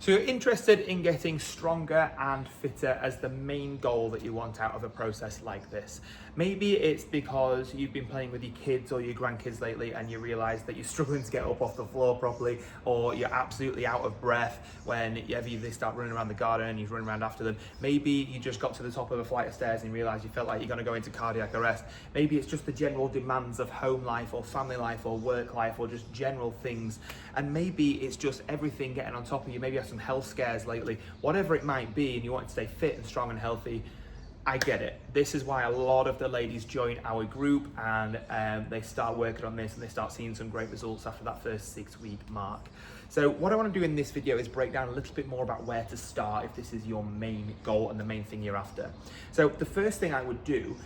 So you're interested in getting stronger and fitter as the main goal that you want out of a process like this. Maybe it's because you've been playing with your kids or your grandkids lately and you realise that you're struggling to get up off the floor properly, or you're absolutely out of breath whenever they start running around the garden and you run around after them. Maybe you just got to the top of a flight of stairs and realised you felt like you're going to go into cardiac arrest. Maybe it's just the general demands of home life or family life or work life or just general things. And maybe it's just everything getting on top of you. Maybe you have some health scares lately, whatever it might be, and you want to stay fit and strong and healthy. I get it. This is why a lot of the ladies join our group and they start working on this and they start seeing some great results after that first 6-week mark. So what I want to do in this video is break down a little bit more about where to start if this is your main goal and the main thing you're after. So the first thing I would do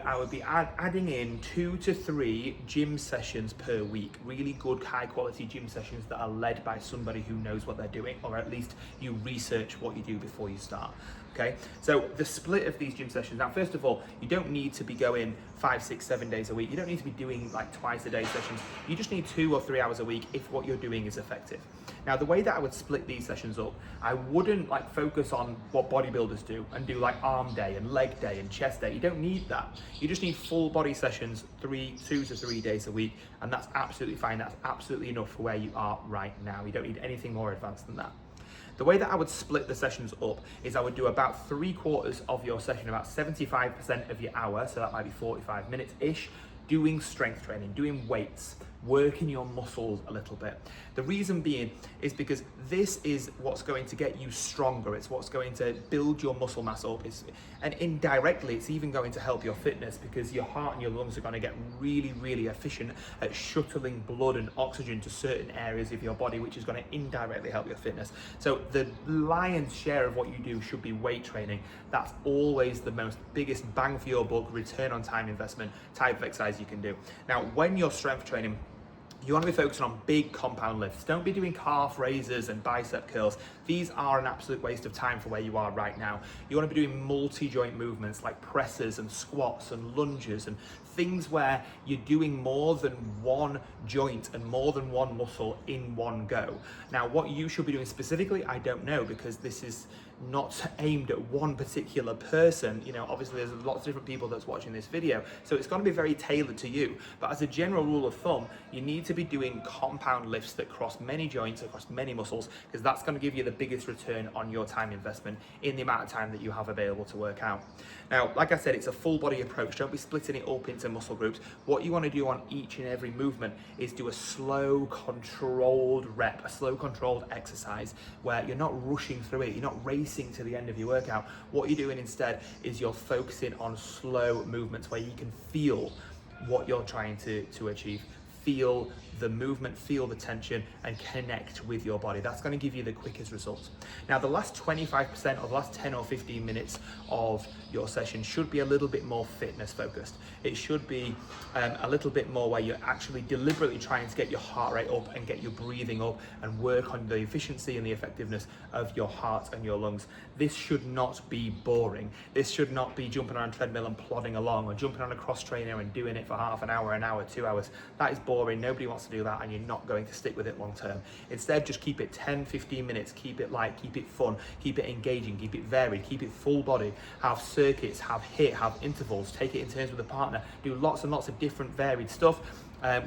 I would be adding in 2 to 3 gym sessions per week, really good high quality gym sessions that are led by somebody who knows what they're doing, or at least you research what you do before you start. Okay, so the split of these gym sessions. Now, first of all, you don't need to be going 5, 6, 7 days a week. You don't need to be doing like twice a day sessions. You just need 2 or 3 hours a week if what you're doing is effective. Now, the way that I would split these sessions up, I wouldn't like focus on what bodybuilders do and do like arm day and leg day and chest day. You don't need that. You just need full body sessions 2 to 3 days a week, and that's absolutely fine. That's absolutely enough for where you are right now. You don't need anything more advanced than that. The way that I would split the sessions up is I would do about 3/4 of your session, about 75% of your hour, so that might be 45 minutes-ish, doing strength training, doing weights, working your muscles a little bit. The reason being is because this is what's going to get you stronger. It's what's going to build your muscle mass up. And indirectly, it's even going to help your fitness, because your heart and your lungs are going to get really, really efficient at shuttling blood and oxygen to certain areas of your body, which is going to indirectly help your fitness. So the lion's share of what you do should be weight training. That's always the biggest bang for your buck, return on time investment type of exercise you can do. Now, when you're strength training, you want to be focusing on big compound lifts. Don't be doing calf raises and bicep curls. These are an absolute waste of time for where you are right now. You want to be doing multi-joint movements like presses and squats and lunges and things where you're doing more than one joint and more than one muscle in one go. Now, what you should be doing specifically, I don't know, because this is not aimed at one particular person. You know, obviously there's lots of different people that's watching this video, so it's going to be very tailored to you. But as a general rule of thumb, you need to be doing compound lifts that cross many joints, across many muscles, because that's going to give you the biggest return on your time investment in the amount of time that you have available to work out. Now, like I said, it's a full body approach. Don't be splitting it up into muscle groups. What you want to do on each and every movement is do a slow, controlled rep, a slow, controlled exercise where you're not rushing through it. You're not racing to the end of your workout. What you're doing instead is you're focusing on slow movements where you can feel what you're trying to achieve. Feel the movement, feel the tension, and connect with your body. That's going to give you the quickest results. Now, the last 25% or the last 10 or 15 minutes of your session should be a little bit more fitness focused. It should be a little bit more where you're actually deliberately trying to get your heart rate up and get your breathing up and work on the efficiency and the effectiveness of your heart and your lungs. This should not be boring. This should not be jumping on a treadmill and plodding along, or jumping on a cross trainer and doing it for half an hour, 2 hours. That is boring. Nobody wants to do that, and you're not going to stick with it long term. Instead, just keep it 10-15 minutes, keep it light, keep it fun, keep it engaging, keep it varied, keep it full body, have circuits, have HIIT, have intervals, take it in turns with a partner, do lots and lots of different varied stuff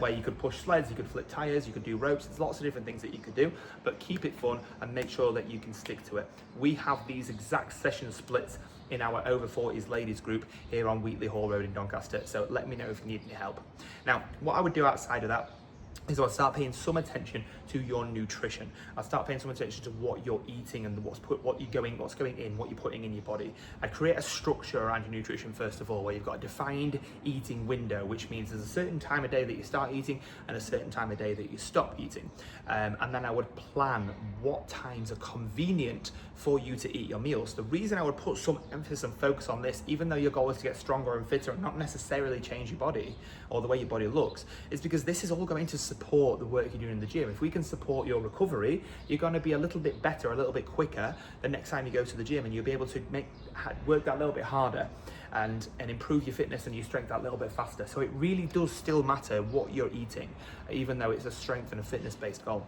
where you could push sleds, you could flip tires, you could do ropes. There's lots of different things that you could do, but keep it fun and make sure that you can stick to it. We have these exact session splits in our over 40s ladies group here on Wheatley Hall Road in Doncaster, so let me know if you need any help. Now, what I would do outside of that is I'll start paying some attention to your nutrition. I'll start paying some attention to what you're eating and what's going in, what you're putting in your body. I create a structure around your nutrition first of all, where you've got a defined eating window, which means there's a certain time of day that you start eating and a certain time of day that you stop eating. And then I would plan what times are convenient for you to eat your meals. The reason I would put some emphasis and focus on this, even though your goal is to get stronger and fitter and not necessarily change your body or the way your body looks, is because this is all going to support the work you're doing in the gym. If we can support your recovery, you're going to be a little bit better, a little bit quicker the next time you go to the gym, and you'll be able to work that a little bit harder. and improve your fitness and your strength that little bit faster. So it really does still matter what you're eating, even though it's a strength and a fitness based goal.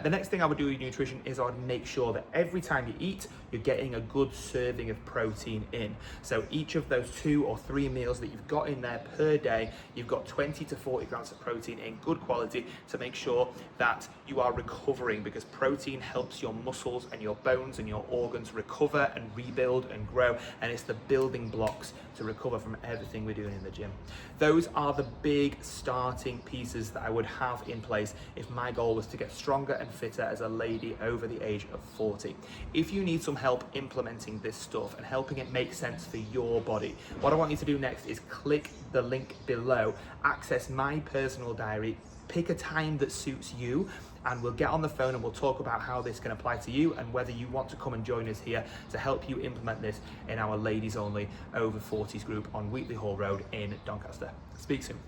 The next thing I would do with nutrition is I would make sure that every time you eat, you're getting a good serving of protein in. So each of those 2 or 3 meals that you've got in there per day, you've got 20 to 40 grams of protein in good quality to make sure that you are recovering, because protein helps your muscles and your bones and your organs recover and rebuild and grow, and it's the building blocks to recover from everything we're doing in the gym. Those are the big starting pieces that I would have in place if my goal was to get stronger and fitter as a lady over the age of 40. If you need some help implementing this stuff and helping it make sense for your body, what I want you to do next is click the link below, access my personal diary, pick a time that suits you, and we'll get on the phone and we'll talk about how this can apply to you and whether you want to come and join us here to help you implement this in our ladies only over 40s group on Wheatley Hall Road in Doncaster. Speak soon.